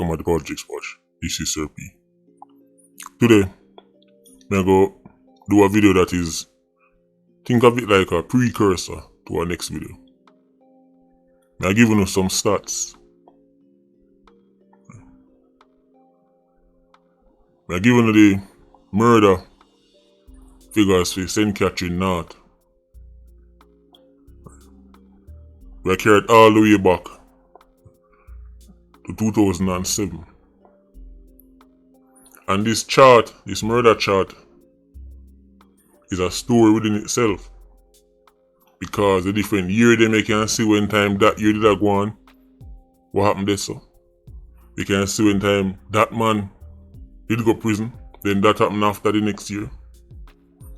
welcome at the Politricks watch. This is Sir P. Today, I'm going to do a video that is, think of it like a precursor to our next video. I'm giving you some stats. I'm giving you the murder figures for St. Catherine North. We are carried all the way back to 2007. And this chart, this murder chart, is a story within itself. Because the different year they make, you can see when time that year did go on, what happened there so. You can see when time that man did go prison, then that happened after the next year.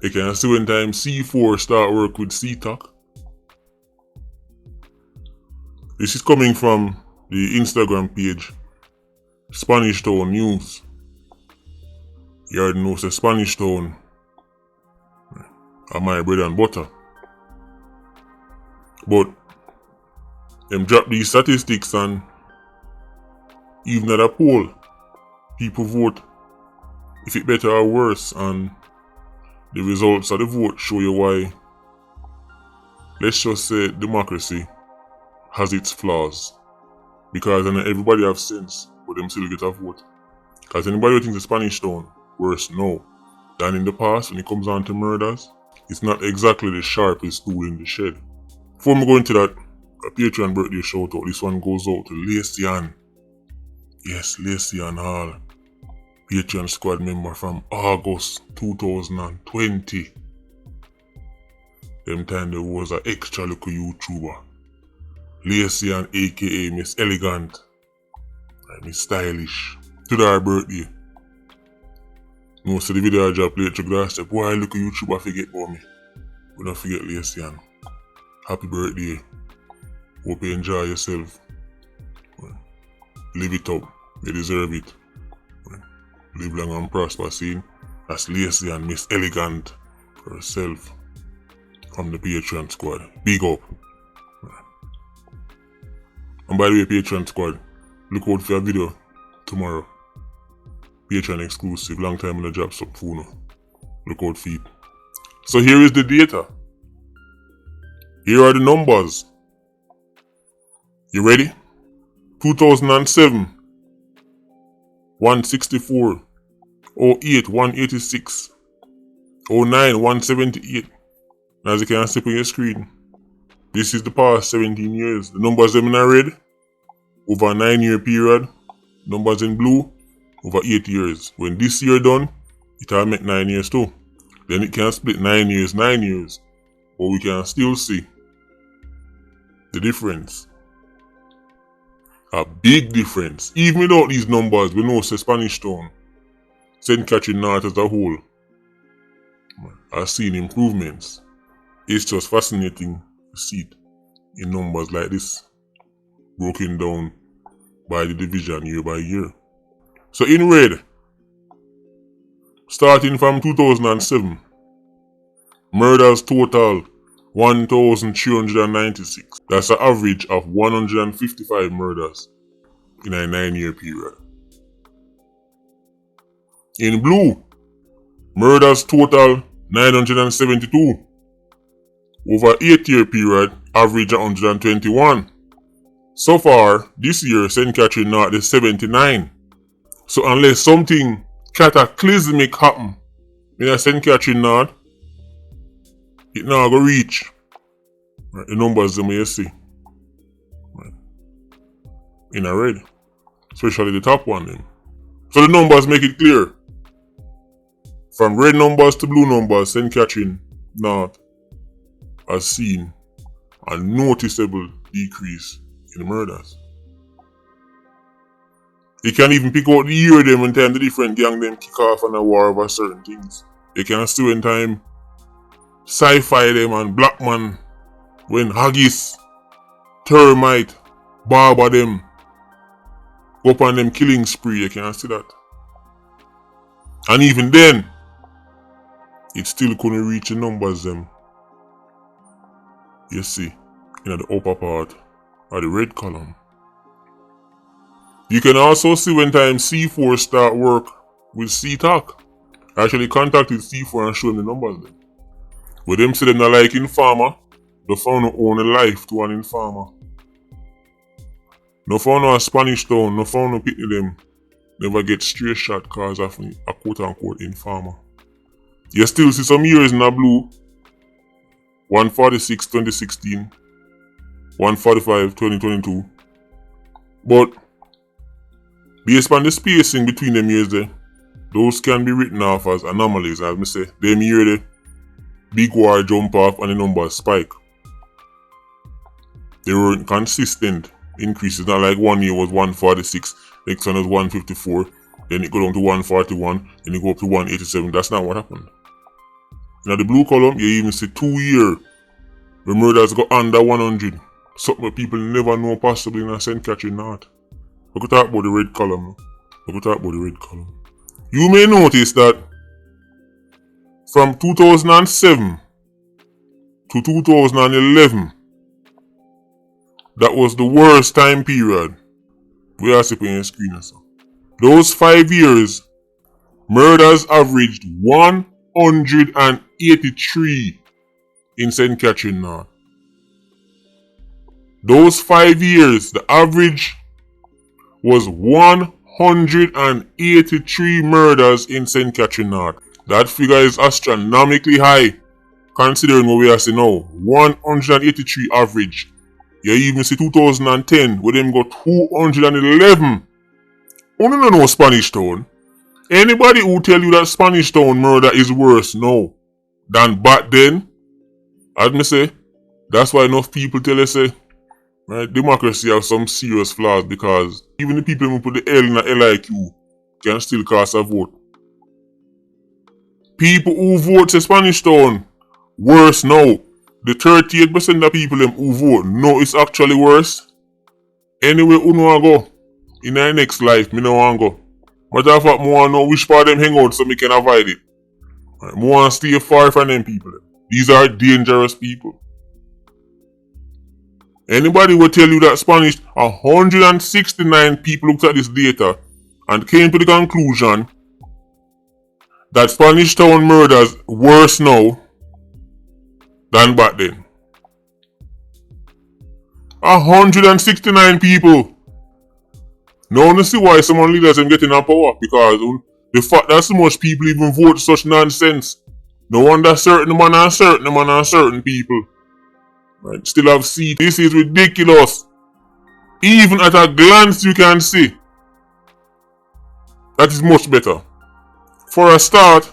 You can see when time C4 start work with CTAC. This is coming from the Instagram page, Spanish Town News. You already know say Spanish Town are my bread and butter. But them drop these statistics and even at a poll, people vote if it better or worse, and the results of the vote show you why, let's just say, democracy has its flaws. Because not everybody have sense, but them still get a vote. Because anybody who thinks the Spanish Town worse now than in the past when it comes on to murders, it's not exactly the sharpest tool in the shed. Before we go into that, a Patreon birthday shout out. This one goes out to Lacey Ann. Yes, Lacey Ann Hall. Patreon squad member from August 2020. Them time there was an extra little YouTuber. Lacey Ann aka Miss Elegant. Miss Stylish. Today her birthday. Most of the video I drop later glass step. Why look at YouTuber forget about me? We don't forget Lacey Ann. Happy birthday. Hope you enjoy yourself. Live it up. You deserve it. Live long and prosper. See? That's Lacey and Miss Elegant herself. From the Patreon squad. Big up. And by the way, Patreon squad, look out for a video tomorrow. Patreon exclusive. Long time in the job so phone. Look out for it. So here is the data. Here are the numbers. You ready? 2007, 164. 08, 186. 09, 178. As you can see on your screen, this is the past 17 years. The numbers them in red, over a 9-year period. Numbers in blue, over 8 years. When this year done, it will make 9 years too. Then it can split 9 years, 9 years. But we can still see the difference. A big difference. Even without these numbers, we know say Spanish Town, St. Catherine North as a whole, has seen improvements. It's just fascinating to see it in numbers like this, broken down by the division year by year. So in red, starting from 2007, murders total 1,396. That's an average of 155 murders in a 9-year period. In blue, murders total 972. Over 8-year period, average 121. So far, this year, St. Catherine North is 79. So unless something cataclysmic happen in St. Catherine North, it now go reach the numbers them you see in a red, especially the top one them. So the numbers make it clear. From red numbers to blue numbers, St. Catherine North has seen a noticeable decrease in the murders. You can even pick out the year them when time the different gang them kick off on a war over certain things. You can see when time sci-fi them and black man, when haggis, termite, barber them, go up on them killing spree, you can see that. And even then, it still couldn't reach the numbers them. You see, in the upper part of the red column. You can also see when time C4 start work with C-Talk. I actually contacted C4 and showed them the numbers then. With them say them not like Informer, the found no own a life to an Informer. No found no a Spanish town, no found no pitney them never get straight shot cause of a quote-unquote Informer. You still see some years in a blue. 146 2016, 145 2022. But based on the spacing between them years there, those can be written off as anomalies. As I say, them year the big war jump off and the numbers spike. They weren't consistent increases, not like one year was 146, next one was 154, then it go down to 141, then it go up to 187. That's not what happened. Now the blue column, you even see 2 years the murders go under 100. Something that people never know possibly in a St. Catherine North. We could talk about the red column. You may notice that from 2007 to 2011, that was the worst time period. We are sipping your screen or so. Those 5 years, murders averaged 183 in St. Catherine North. Those 5 years, the average was 183 murders in St. Catherine North. That figure is astronomically high, considering what we are saying now. 183 average. You even see 2010, where them got 211. Only don't know Spanish Town. Anybody who tell you that Spanish Town murder is worse now than back then, as me say, that's why enough people tell us say, right, democracy have some serious flaws because even the people who put the L in a LIQ can still cast a vote. People who vote say Spanish Town worse now. The 38% of people them who vote know it's actually worse. Anyway, who know I go in the next life, me no want go. Matter of fact, I want to know which part them hang out so me can avoid it. Right, I want to stay far from them people. These are dangerous people. Anybody will tell you that Spanish, 169 people looked at this data and came to the conclusion that Spanish Town murders worse now than back then. 169 people. Now you see why some leaders are getting in power, because the fact that so much people even vote such nonsense. No wonder certain people right, still have seats. This is ridiculous. Even at a glance you can see that is much better. For a start,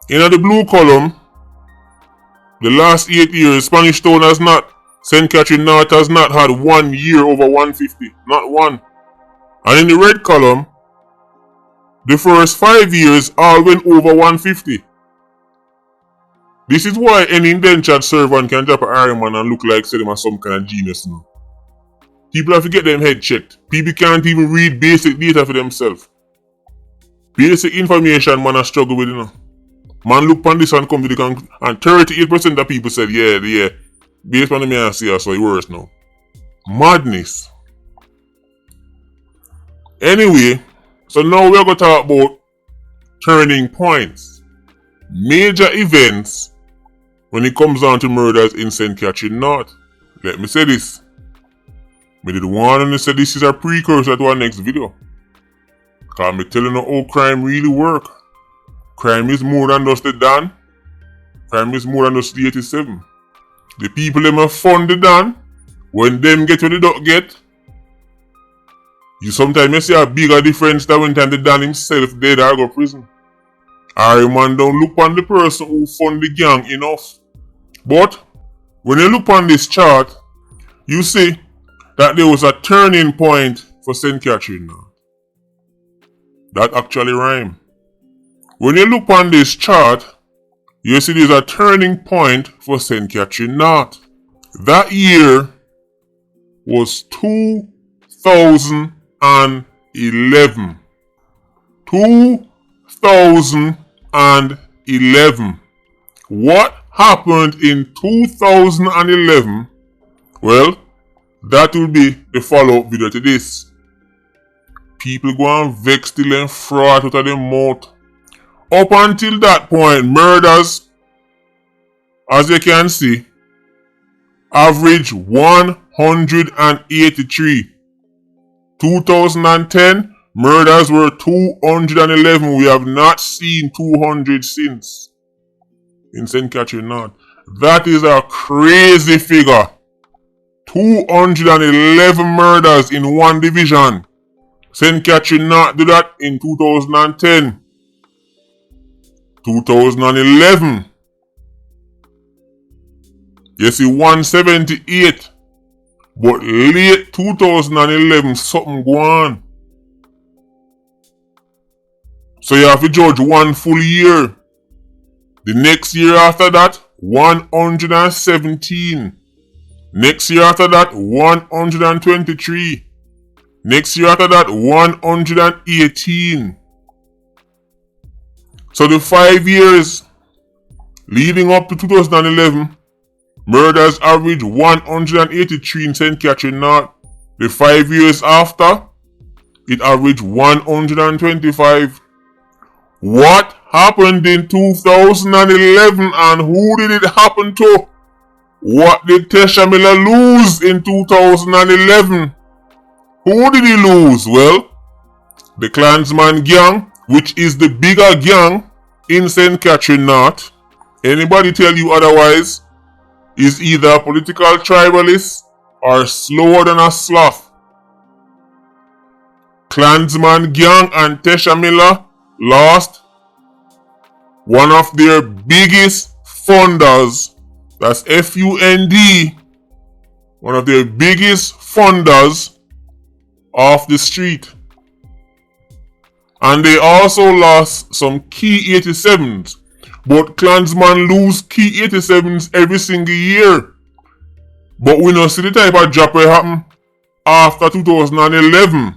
in the blue column, the last 8 years, Spanish Town has not, St. Catherine North has not had 1 year over 150. Not one. And in the red column, the first 5 years all went over 150. This is why any indentured servant can drop an Iron Man and look like say them are some kind of genius now. People have to get them head checked. People can't even read basic data for themselves. Basic information man a struggle with, you know. Man look on this and come to the conclusion, and 38% of people said, yeah, based on the me I see, so it worse now. Madness. Anyway, so now we're going to talk about turning points. Major events when it comes down to murders in St. Catherine North. Let me say this. Me did want to say this is a precursor to our next video. Because I'm telling you how crime really work. Crime is more than just the Dan. Crime is more than just the 87. The people them have fund the Dan. When them get what they don't get, you sometimes see a bigger difference than when time the Dan himself dead or go prison. Or man don't look on the person who fund the gang enough. But when you look on this chart, you see that there was a turning point for St. Catherine North. That actually rhyme. When you look on this chart, you see there's a turning point for St. Catherine North. That year was 2011. 2011. What happened in 2011? Well, That will be the follow-up video to this. People go and vex till them fraud out of their mouth. Up until that point, murders, as you can see, average 183. 2010, murders were 211. We have not seen 200 since in St. Catherine North. That is a crazy figure. 211 murders in one division. St. Catherine North did that in 2010. 2011. You see 178. But late 2011, something go on. So you have to judge one full year. The next year after that, 117. Next year after that, 123. Next year after that, 118. So the 5 years leading up to 2011, murders average 183 in St. Catherine North. The 5 years after, it averaged 125. What happened in 2011 and who did it happen to? What did Tesha Miller lose in 2011? Who did he lose? Well, the Klansman gang, which is the bigger gang in St. Catherine North. Anybody tell you otherwise is either a political tribalist or slower than a sloth. Klansman gang and Tesha Miller lost one of their biggest funders. That's F-U-N-D. One of their biggest funders off the street. And they also lost some key 87s. But Klansman lose key 87s every single year. But we don't see the type of drop will happen after 2011.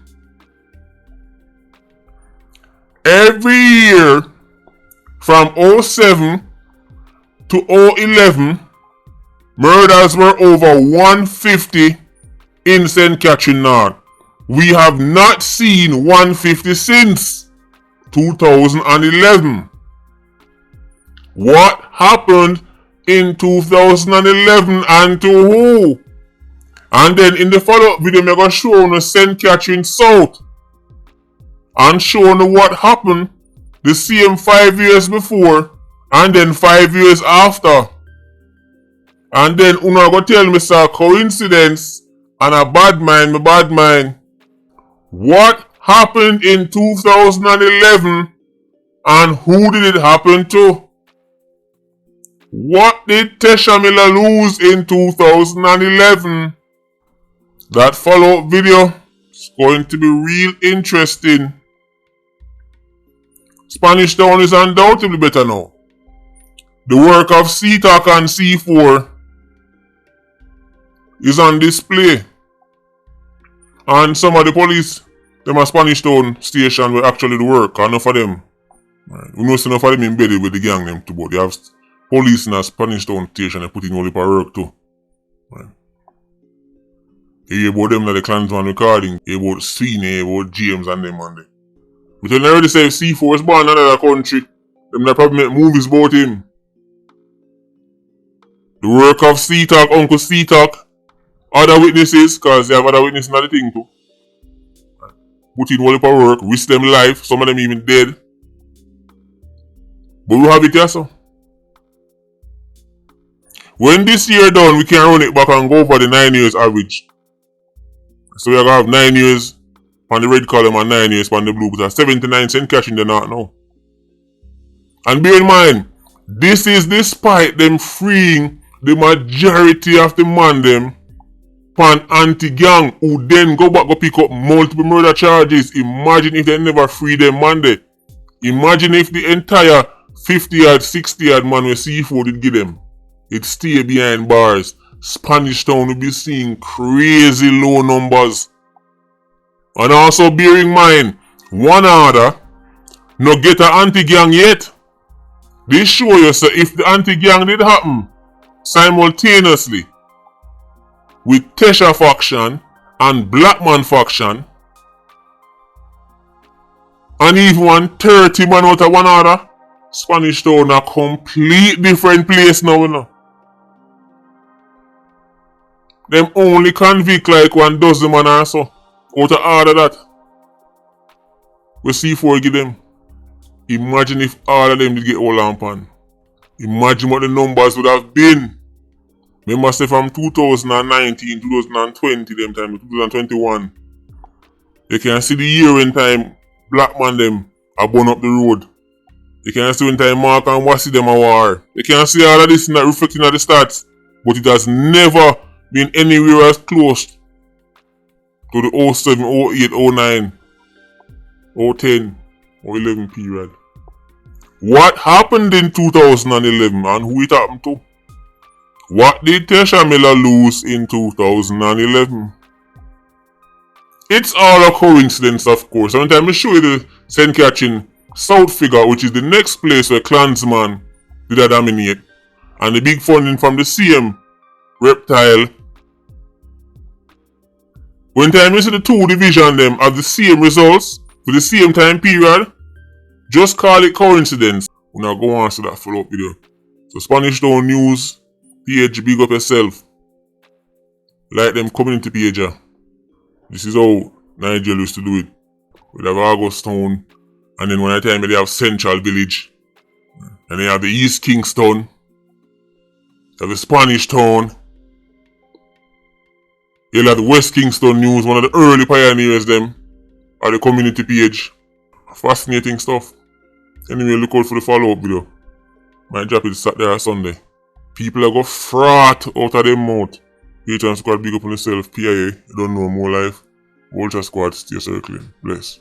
Every year from 07 to 011, murders were over 150 in St. Catherine North. We have not seen 150 since 2011. What happened in 2011 and to who? And then in the follow-up video, I'm going to show you St. Catherine South and show you what happened the same 5 years before and then 5 years after. And then you go tell me it's a coincidence and a bad mind. What happened in 2011 and who did it happen to? What did Tesha Miller lose in 2011? That follow-up video is going to be real interesting. Spanish Town is undoubtedly better now. The work of C-Talk and C4 is on display. And some of the police, them a Spanish Town station will actually do work. Enough of them. Right. We know enough of them embedded with the gang them too, but they have police in a Spanish Town station, they put in all the work too. Right. You hear about them like the Klansman recording, you hear about Sweeney, you hear about James and them on there. But you already say if C4 is born in another country, them they probably make movies about him. The work of C-Talk, Uncle C-Talk, other witnesses, cause they have other witnesses in the thing too. Put in all the work, risk them life, some of them even dead. But we have it here so. When this year done, we can run it back and go for the 9 years average. So we are going to have 9 years on the red column and 9 years on the blue. But 79 St. Catherine they're not now. And bear in mind, this is despite them freeing the majority of the man them pan anti-gang who then go back go pick up multiple murder charges. Imagine if they never free them man there. Imagine if the entire 50-yard, 60-yard man with C4 did give them. It stay behind bars. Spanish Town will be seeing crazy low numbers. And also bear in mind, one order no get an anti-gang yet. They show you so if the anti-gang did happen simultaneously, with Tesha faction and Black Man faction. And even one 30 man out of one order. Spanish Town a complete different place now, you know. Them only convict like 12 man or so. Out of all of that. We see for give them. Imagine if all of them did get all on pan. Imagine what the numbers would have been. Remember say from 2019, 2020, them time, 2021. You can see the year when time Black man them are burn up the road. You can see when time Mark and Wasi them a war. You can see all of this in that reflecting at the stats. But it has never been anywhere as close to the 07, 08, 09, 010, 011 period. What happened in 2011 and who it happened to? What did Tesha Miller lose in 2011? It's all a coincidence, of course. Sometimes I show you the St. Catherine South figure, which is the next place where Klansman did a dominate. And the big funding from the same reptile. When time you see the two division them have the same results for the same time period, just call it coincidence. We're not going to answer that follow-up video. So Spanish Town News page, big up yourself. Like them community page. This is how Nigeria used to do it. We have August Town, and then one time they have Central Village, and they have the East Kingston, they have the Spanish Town. You'll have the West Kingston News, one of the early pioneers them, at the community page. Fascinating stuff. Anyway, look out for the follow-up video. Might drop it Saturday or Sunday. People are go frat out of their mouth. Patreon Squad, big up on yourself. PIA, you don't know more life. Ultra Squad, stay circling. Bless.